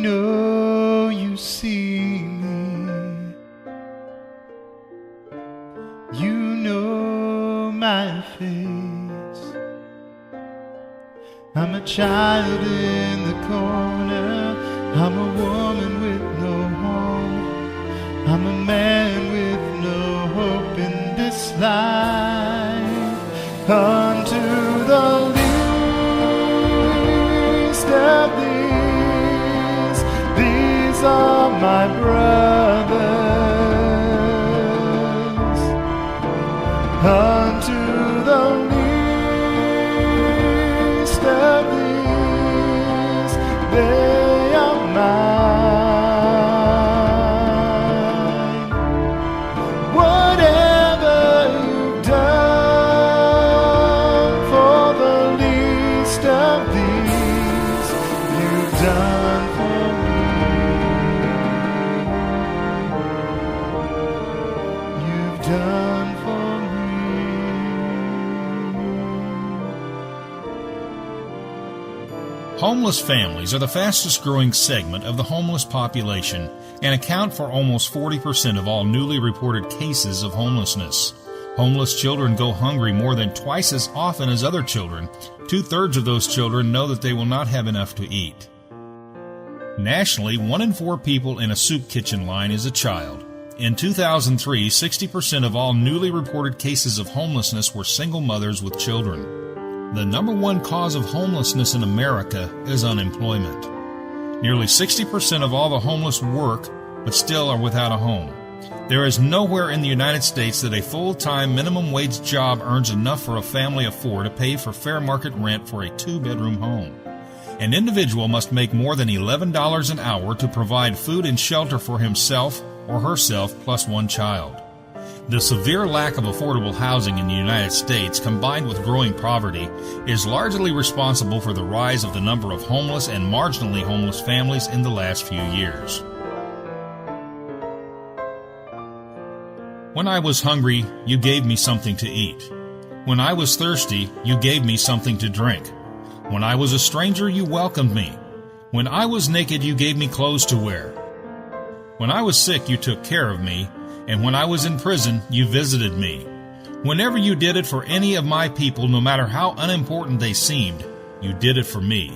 know you see me. You know my face. I'm a child in the corner. I'm a woman with no home. I'm a man with no hope in this life. Unto the least of these are my brothers. Unto the least of these, they are mine. Whatever you've done for the least of these, you've done for me. You've done for me. Homeless families are the fastest growing segment of the homeless population and account for almost 40% of all newly reported cases of homelessness. Homeless children go hungry more than twice as often as other children. 2/3 of those children know that they will not have enough to eat. Nationally, 1 in 4 people in a soup kitchen line is a child. In 2003, 60% of all newly reported cases of homelessness were single mothers with children. The number one cause of homelessness in America is unemployment. Nearly 60% of all the homeless work, but still are without a home. There is nowhere in the United States that a full-time minimum wage job earns enough for a family of 4 to pay for fair market rent for a 2-bedroom home. An individual must make more than $11 an hour to provide food and shelter for himself or herself plus 1 child. The severe lack of affordable housing in the United States, combined with growing poverty, is largely responsible for the rise of the number of homeless and marginally homeless families in the last few years. When I was hungry, you gave me something to eat. When I was thirsty, you gave me something to drink. When I was a stranger, you welcomed me. When I was naked, you gave me clothes to wear. When I was sick, you took care of me. And when I was in prison, you visited me. Whenever you did it for any of my people, no matter how unimportant they seemed, you did it for me.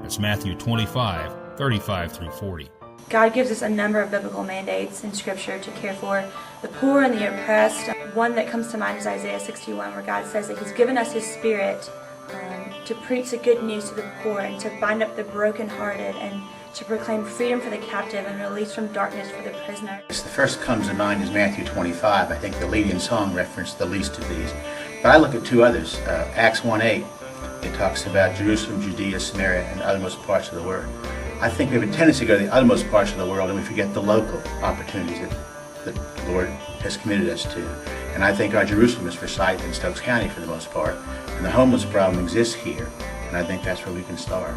That's Matthew 25:35 through 40. God gives us a number of biblical mandates in Scripture to care for the poor and the oppressed. One that comes to mind is Isaiah 61, where God says that He's given us His Spirit to preach the good news to the poor and to bind up the brokenhearted and to proclaim freedom for the captive and release from darkness for the prisoner. The first comes to mind is Matthew 25. I think the leading song referenced the least of these. But I look at 2 others. Acts 1:8, it talks about Jerusalem, Judea, Samaria, and the uttermost parts of the world. I think we have a tendency to go to the uttermost parts of the world and we forget the local opportunities that the Lord has committed us to. And I think our Jerusalem is Forsyth and Stokes County for the most part. And the homeless problem exists here. And I think that's where we can start.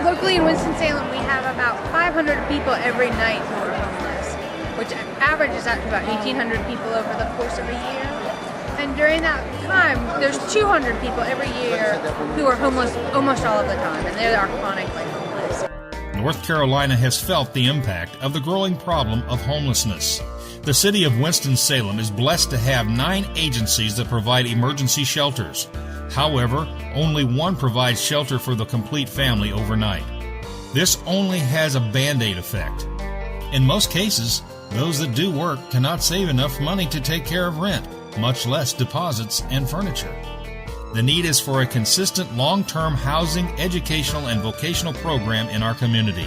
Locally in Winston-Salem, we have about 500 people every night who are homeless, which averages out to about 1,800 people over the course of a year. And during that time, there's 200 people every year who are homeless almost all of the time, and they are chronically homeless. North Carolina has felt the impact of the growing problem of homelessness. The city of Winston-Salem is blessed to have 9 agencies that provide emergency shelters. However, only one provides shelter for the complete family overnight. This only has a Band-Aid effect. In most cases, those that do work cannot save enough money to take care of rent, much less deposits and furniture. The need is for a consistent long-term housing, educational, and vocational program in our community.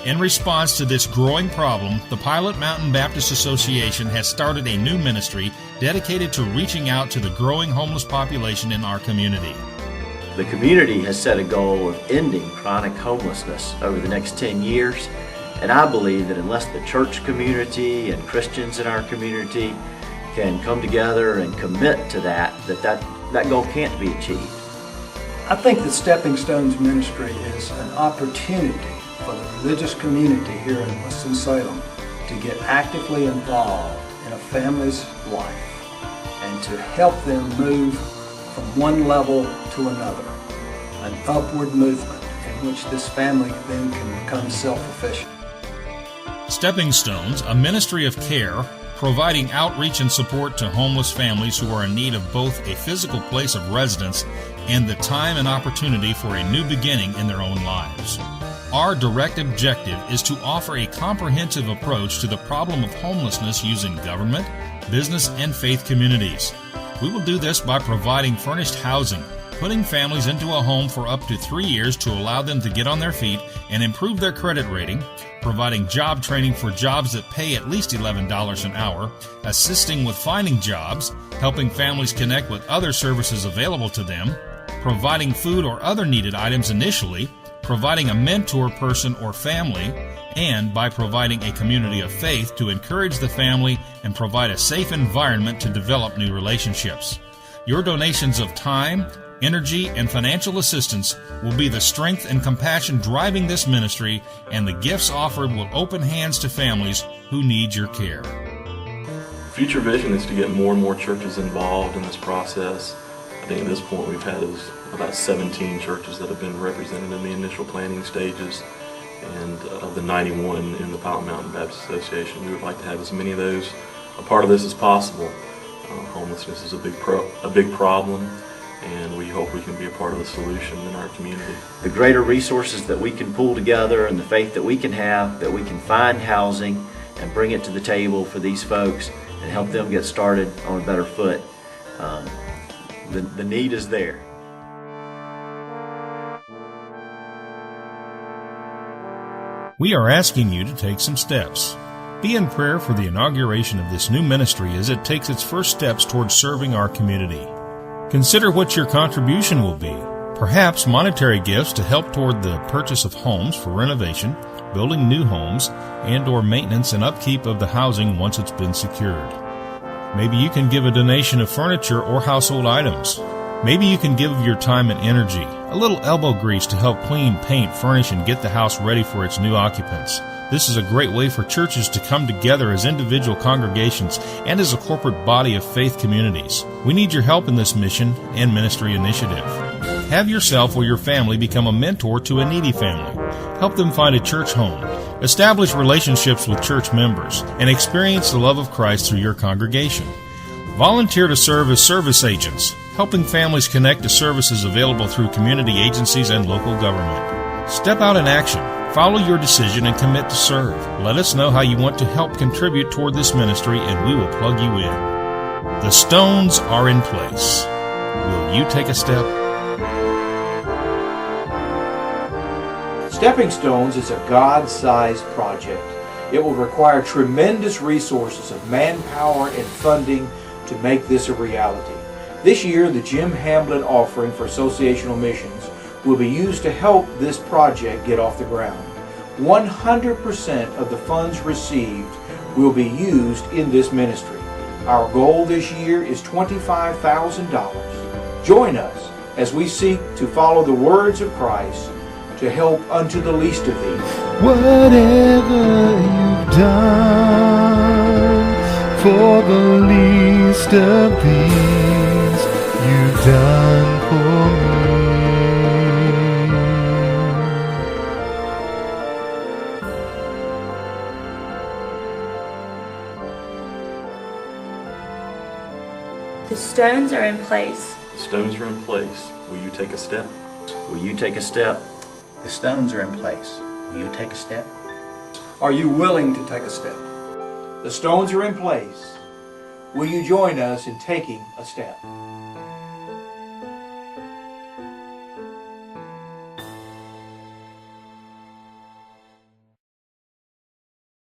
In response to this growing problem, the Pilot Mountain Baptist Association has started a new ministry dedicated to reaching out to the growing homeless population in our community. The community has set a goal of ending chronic homelessness over the next 10 years, and I believe that unless the church community and Christians in our community can come together and commit to that goal can't be achieved. I think the Stepping Stones ministry is an opportunity for the religious community here in Winston-Salem to get actively involved in a family's life and to help them move from one level to another, an upward movement. in which this family then can become self-efficient. Stepping Stones, a ministry of care, providing outreach and support to homeless families who are in need of both a physical place of residence and the time and opportunity for a new beginning in their own lives. Our direct objective is to offer a comprehensive approach to the problem of homelessness using government, business, and faith communities. We will do this by providing furnished housing, putting families into a home for up to 3 years to allow them to get on their feet and improve their credit rating, providing job training for jobs that pay at least $11 an hour, assisting with finding jobs, helping families connect with other services available to them, providing food or other needed items initially, providing a mentor person or family, and by providing a community of faith to encourage the family and provide a safe environment to develop new relationships. Your donations of time, energy, and financial assistance will be the strength and compassion driving this ministry, and the gifts offered will open hands to families who need your care. Future vision is to get more and more churches involved in this process. I think at this point we've had about 17 churches that have been represented in the initial planning stages, and of the 91 in the Powell Mountain Baptist Association, we would like to have as many of those a part of this as possible. Homelessness is a big problem, and we hope we can be a part of the solution in our community. The greater resources that we can pull together and the faith that we can have, that we can find housing and bring it to the table for these folks and help them get started on a better foot. The need is there. We are asking you to take some steps. Be in prayer for the inauguration of this new ministry as it takes its first steps towards serving our community. Consider what your contribution will be. Perhaps monetary gifts to help toward the purchase of homes for renovation, building new homes, and/or maintenance and upkeep of the housing once it's been secured. Maybe you can give a donation of furniture or household items. Maybe you can give of your time and energy, a little elbow grease to help clean, paint, furnish, and get the house ready for its new occupants. This is a great way for churches to come together as individual congregations and as a corporate body of faith communities. We need your help in this mission and ministry initiative. Have yourself or your family become a mentor to a needy family. Help them find a church home. Establish relationships with church members and experience the love of Christ through your congregation. Volunteer to serve as service agents, helping families connect to services available through community agencies and local government. Step out in action. Follow your decision and commit to serve. Let us know how you want to help contribute toward this ministry, and we will plug you in. The stones are in place. Will you take a step? Stepping Stones is a God-sized project. It will require tremendous resources of manpower and funding to make this a reality. This year, the Jim Hamblin offering for associational missions will be used to help this project get off the ground. 100% of the funds received will be used in this ministry. Our goal this year is $25,000. Join us as we seek to follow the words of Christ to help unto the least of these. Whatever you've done for the least of these, you've done for me. The stones are in place. The stones are in place. Will you take a step? Will you take a step? The stones are in place. Will you take a step? Are you willing to take a step? The stones are in place. Will you join us in taking a step?